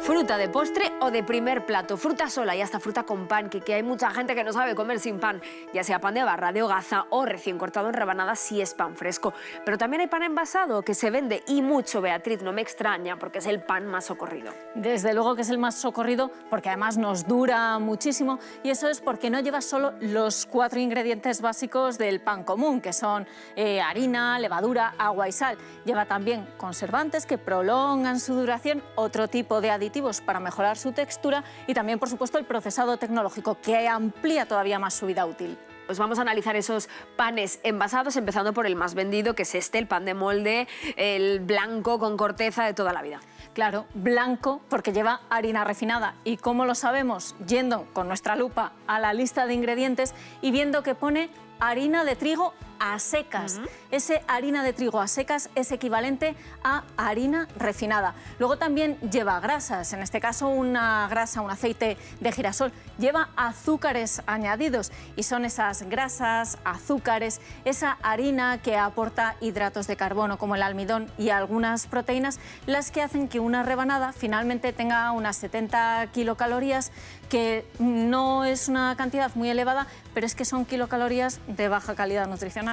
Fruta de postre o de primer plato, fruta sola y hasta fruta con pan, que hay mucha gente que no sabe comer sin pan, ya sea pan de barra, de hogaza o recién cortado en rebanadas si es pan fresco. Pero también hay pan envasado que se vende y mucho, Beatriz, no me extraña porque es el pan más socorrido. Desde luego que es el más socorrido porque además nos dura muchísimo y eso es porque no lleva solo los 4 ingredientes básicos del pan común, que son harina, levadura, agua y sal. Lleva también conservantes que prolongan su duración, otro tipo de aditivos para mejorar su textura y también, por supuesto, el procesado tecnológico que amplía todavía más su vida útil. Pues vamos a analizar esos panes envasados, empezando por el más vendido, que es este, el pan de molde, el blanco con corteza de toda la vida. Claro, blanco porque lleva harina refinada. ¿Y cómo lo sabemos? Yendo con nuestra lupa a la lista de ingredientes y viendo que pone harina de trigo a secas. Ese harina de trigo a secas es equivalente a harina refinada. Luego también lleva grasas, en este caso una grasa, un aceite de girasol. Lleva azúcares añadidos y son esas grasas, azúcares, esa harina que aporta hidratos de carbono como el almidón y algunas proteínas, las que hacen que una rebanada finalmente tenga unas 70 kilocalorías, que no es una cantidad muy elevada, pero es que son kilocalorías de baja calidad nutricional.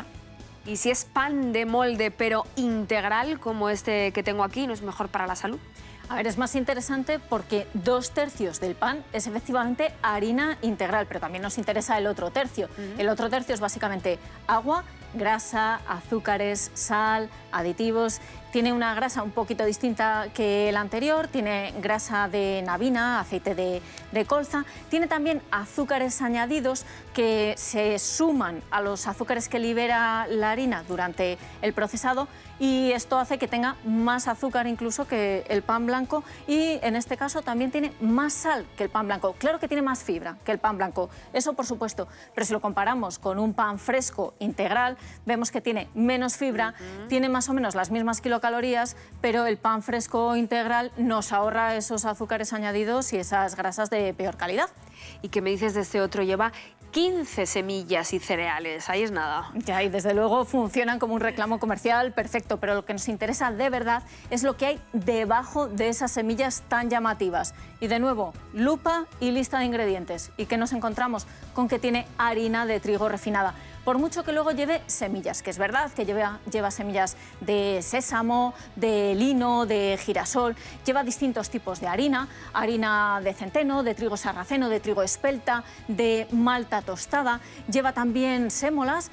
Y si es pan de molde pero integral, como este que tengo aquí, ¿no es mejor para la salud? A ver, es más interesante porque 2/3 del pan es efectivamente harina integral, pero también nos interesa el otro tercio. El otro tercio es básicamente agua, grasa, azúcares, sal, aditivos. Tiene una grasa un poquito distinta que la anterior, tiene grasa de nabina, aceite de colza, tiene también azúcares añadidos que se suman a los azúcares que libera la harina durante el procesado y esto hace que tenga más azúcar incluso que el pan blanco y en este caso también tiene más sal que el pan blanco. Claro que tiene más fibra que el pan blanco, eso por supuesto, pero si lo comparamos con un pan fresco integral, vemos que tiene menos fibra, tiene más o menos las mismas kilocalorías, pero el pan fresco integral nos ahorra esos azúcares añadidos y esas grasas de peor calidad. ¿Y qué me dices de este otro? Lleva 15 semillas y cereales, ahí es nada. Ya, y desde luego funcionan como un reclamo comercial perfecto, pero lo que nos interesa de verdad es lo que hay debajo de esas semillas tan llamativas. Y de nuevo, lupa y lista de ingredientes. ¿Y qué nos encontramos? Con que tiene harina de trigo refinada. Por mucho que luego lleve semillas, que es verdad que lleva semillas de sésamo, de lino, de girasol, lleva distintos tipos de harina, harina de centeno, de trigo sarraceno, de trigo espelta, de malta tostada, lleva también sémolas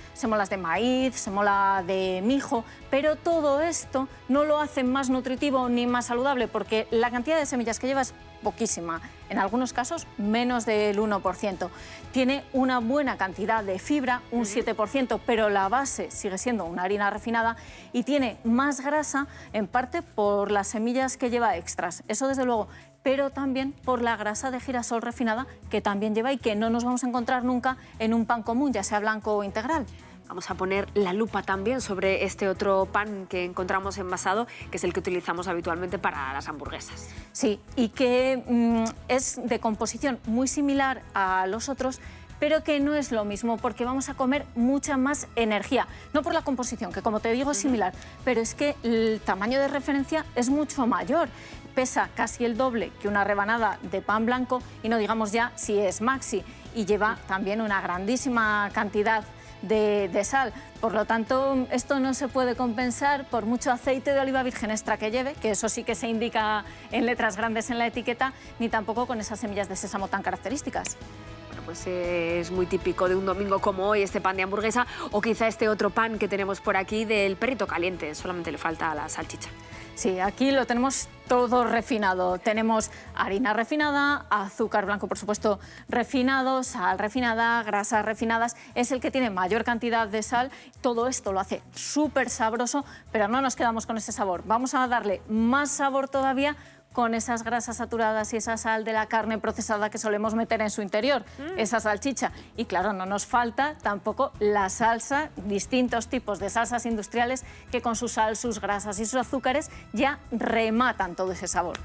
de maíz, sémola de mijo, pero todo esto no lo hace más nutritivo ni más saludable porque la cantidad de semillas que lleva es poquísima, en algunos casos menos del 1%. Tiene una buena cantidad de fibra, un 7%, pero la base sigue siendo una harina refinada y tiene más grasa, en parte por las semillas que lleva extras, eso desde luego, pero también por la grasa de girasol refinada que también lleva y que no nos vamos a encontrar nunca en un pan común, ya sea blanco o integral. Vamos a poner la lupa también sobre este otro pan que encontramos envasado, que es el que utilizamos habitualmente para las hamburguesas. Sí, y que es de composición muy similar a los otros, pero que no es lo mismo porque vamos a comer mucha más energía. No por la composición, que como te digo es similar, pero es que el tamaño de referencia es mucho mayor. Pesa casi el doble que una rebanada de pan blanco y no digamos ya si es maxi y lleva también una grandísima cantidad de sal. Por lo tanto, esto no se puede compensar por mucho aceite de oliva virgen extra que lleve, que eso sí que se indica en letras grandes en la etiqueta, ni tampoco con esas semillas de sésamo tan características. Bueno, pues es muy típico de un domingo como hoy este pan de hamburguesa o quizá este otro pan que tenemos por aquí del perrito caliente, solamente le falta la salchicha. Sí, aquí lo tenemos todo refinado. Tenemos harina refinada, azúcar blanco, por supuesto, refinado, sal refinada, grasas refinadas. Es el que tiene mayor cantidad de sal. Todo esto lo hace súper sabroso, pero no nos quedamos con ese sabor. Vamos a darle más sabor todavía con esas grasas saturadas y esa sal de la carne procesada que solemos meter en su interior, esa salchicha. Y claro, no nos falta tampoco la salsa, distintos tipos de salsas industriales que con su sal, sus grasas y sus azúcares ya rematan todo ese sabor.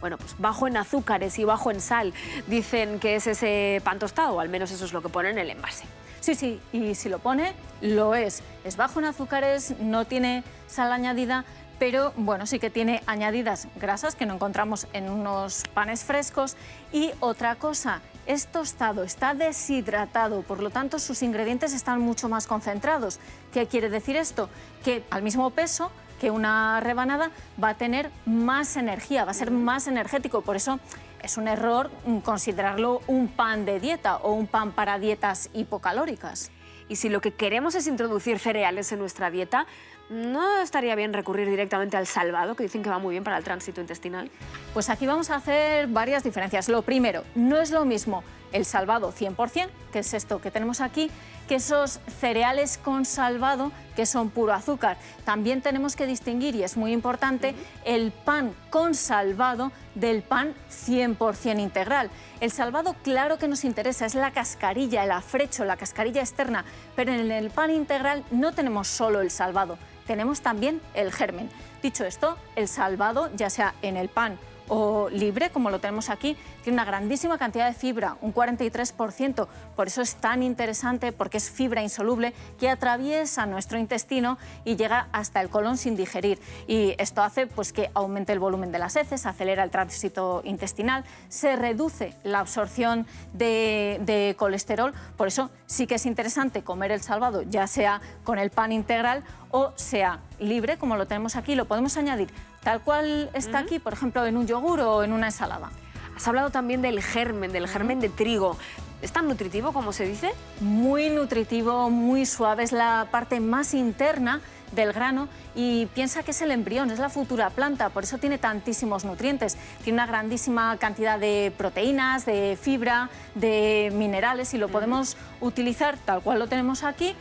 Bueno, pues bajo en azúcares y bajo en sal, dicen que es ese pan tostado, o al menos eso es lo que pone en el envase. Sí, y si lo pone, lo es. Es bajo en azúcares, no tiene sal añadida, pero bueno, sí que tiene añadidas grasas que no encontramos en unos panes frescos. Y otra cosa, es tostado, está deshidratado, por lo tanto sus ingredientes están mucho más concentrados. ¿Qué quiere decir esto? Que al mismo peso que una rebanada va a tener más energía, va a ser más energético, por eso es un error considerarlo un pan de dieta o un pan para dietas hipocalóricas. Y si lo que queremos es introducir cereales en nuestra dieta, ¿no estaría bien recurrir directamente al salvado, que dicen que va muy bien para el tránsito intestinal? Pues aquí vamos a hacer varias diferencias. Lo primero, no es lo mismo el salvado 100%, que es esto que tenemos aquí, que esos cereales con salvado que son puro azúcar. También tenemos que distinguir, y es muy importante, el pan con salvado del pan 100% integral. El salvado, claro que nos interesa, es la cascarilla, el afrecho, la cascarilla externa, pero en el pan integral no tenemos solo el salvado, tenemos también el germen. Dicho esto, el salvado, ya sea en el pan o libre, como lo tenemos aquí, tiene una grandísima cantidad de fibra, un 43%. Por eso es tan interesante, porque es fibra insoluble que atraviesa nuestro intestino y llega hasta el colon sin digerir. Y esto hace pues, que aumente el volumen de las heces, acelera el tránsito intestinal, se reduce la absorción de colesterol. Por eso sí que es interesante comer el salvado, ya sea con el pan integral o sea libre, como lo tenemos aquí. Lo podemos añadir tal cual está aquí, por ejemplo, en un yogur o en una ensalada. Has hablado también del germen de trigo. ¿Es tan nutritivo como se dice? Muy nutritivo, muy suave, es la parte más interna del grano y piensa que es el embrión, es la futura planta, por eso tiene tantísimos nutrientes. Tiene una grandísima cantidad de proteínas, de fibra, de minerales y lo podemos utilizar tal cual lo tenemos aquí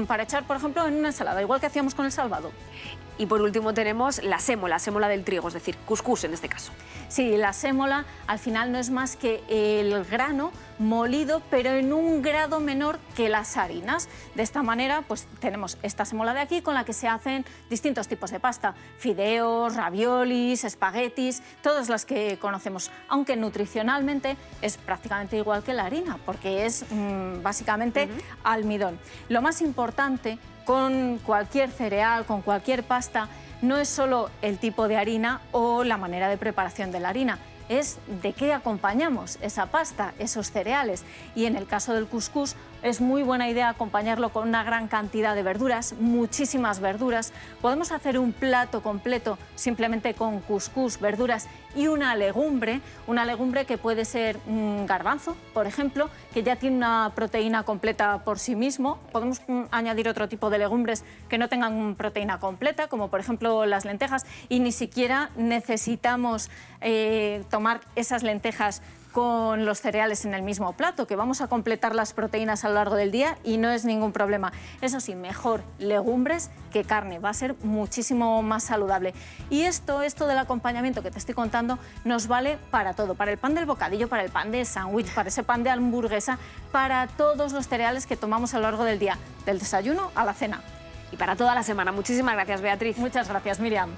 para echar, por ejemplo, en una ensalada, igual que hacíamos con el salvado. Y por último tenemos la sémola del trigo, es decir, cuscús en este caso. Sí, la sémola al final no es más que el grano molido, pero en un grado menor que las harinas. De esta manera, pues tenemos esta sémola de aquí con la que se hacen distintos tipos de pasta, fideos, raviolis, espaguetis, todas las que conocemos, aunque nutricionalmente es prácticamente igual que la harina, porque es básicamente almidón. Lo más importante con cualquier cereal, con cualquier pasta, no es solo el tipo de harina o la manera de preparación de la harina, es de qué acompañamos esa pasta, esos cereales. Y en el caso del cuscús es muy buena idea acompañarlo con una gran cantidad de verduras, muchísimas verduras. Podemos hacer un plato completo simplemente con cuscús, verduras y una legumbre que puede ser garbanzo, por ejemplo, que ya tiene una proteína completa por sí mismo. Podemos añadir otro tipo de legumbres que no tengan proteína completa, como por ejemplo las lentejas, y ni siquiera necesitamos tomar esas lentejas con los cereales en el mismo plato, que vamos a completar las proteínas a lo largo del día y no es ningún problema. Eso sí, mejor legumbres que carne, va a ser muchísimo más saludable. Y esto del acompañamiento que te estoy contando nos vale para todo, para el pan del bocadillo, para el pan de sándwich, para ese pan de hamburguesa, para todos los cereales que tomamos a lo largo del día, del desayuno a la cena. Y para toda la semana. Muchísimas gracias, Beatriz. Muchas gracias, Miriam.